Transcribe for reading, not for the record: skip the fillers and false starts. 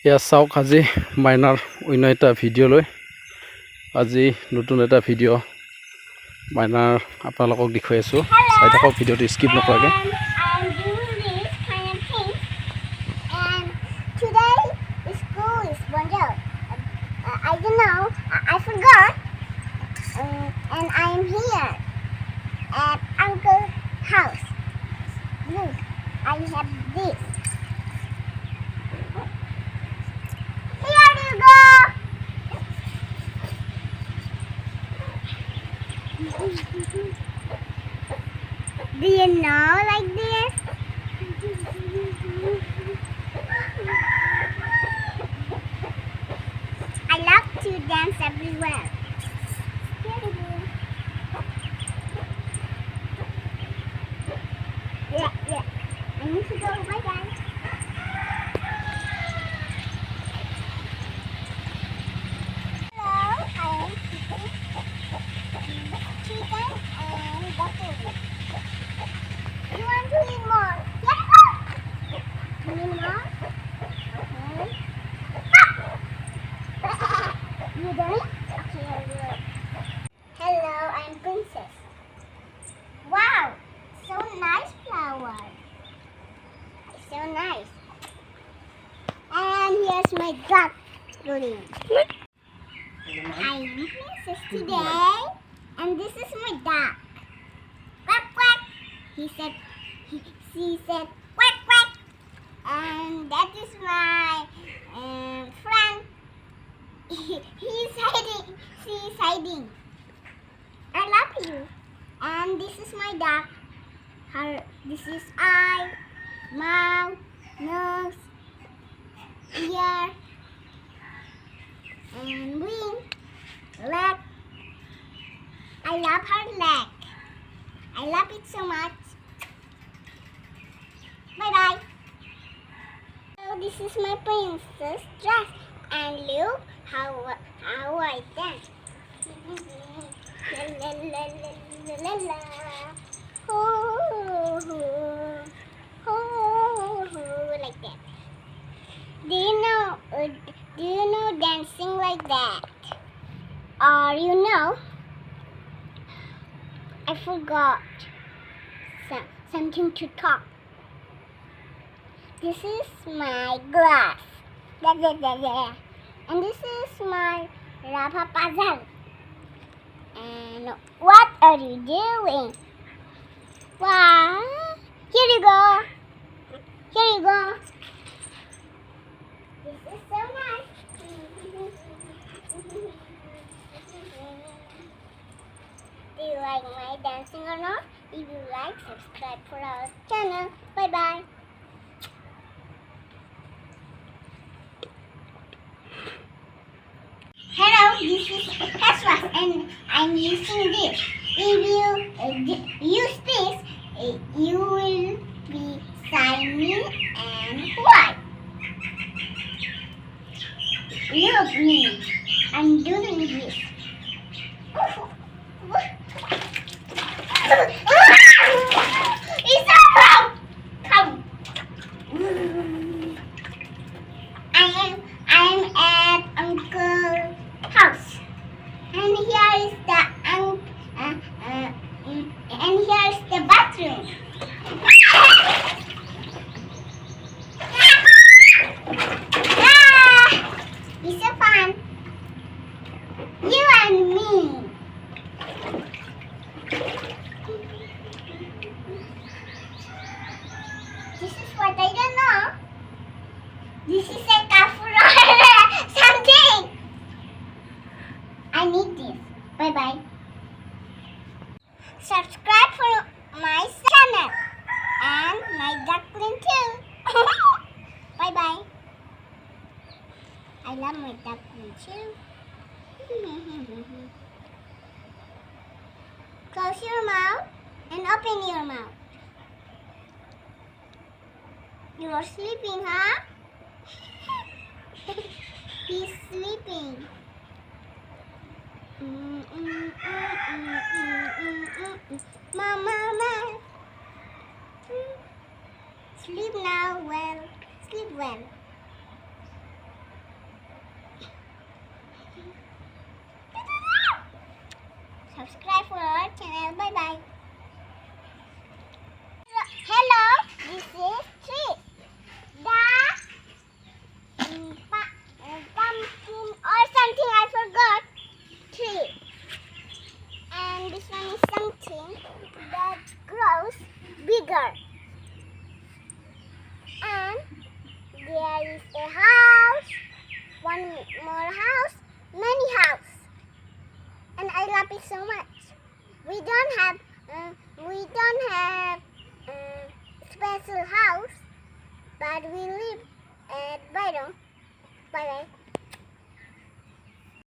এয়া চাওক আজি মাইনাৰ অন্য এটা ভিডিঅ' লৈ আজি নতুন এটা ভিডিঅ' মাইনাৰ আপোনালোকক দেখুৱাই আছোঁ। চাই থাকক ভিডিঅ'টো স্কিপ নকৰাকৈ। I don't know, I forgot, and I'm here at Uncle's house. Look, I have this. Here you go. Do you know like this? I love to dance everywhere. Here you go. Yeah. I need to go. Bye guys. Hello, I am chicken and butter. You want to eat more? Yes. You need more? Okay. You done it? Okay, I will. Hello, I'm Princess. Wow, so nice flower. So nice. And here's my duck. I'm Princess today, and this is my duck. Quack quack. She said quack quack. And that is my friend. He's hiding. She's hiding. I love you. And this is my duck. This is eye, mouth, nose, ear, and wing, leg. I love her leg. I love it so much. Bye bye. So this is my princess dress, and look how I dance. La la la la la la. Oh, like that. Do you know dancing like that? Or you know, I forgot something to talk. This is my glass. And this is my Rafa puzzle. And what are you doing? Wow. Here you go. Here you go. This is so nice. Do you like my dancing or not? If you like, subscribe for our channel. Bye bye. Hello, this is Heswas and I'm using this. If you use this, you will be shiny and white. Look me, I'm doing this. It's so wrong. Come. I'm at Uncle's house, and here is the and here is the bathroom. It's so fun. You and me. This is what I don't know. This is a kafura something. I need this. Bye bye. Subscribe for my channel and my duckling too. Bye bye. I love my duckling too. Close your mouth and open your mouth. You are sleeping, huh? He's sleeping. Mama. Sleep now, sleep well. bigger. And there is a house, one more house, many house. And I love it so much. We don't have special house, but we live at Byron. Bye bye.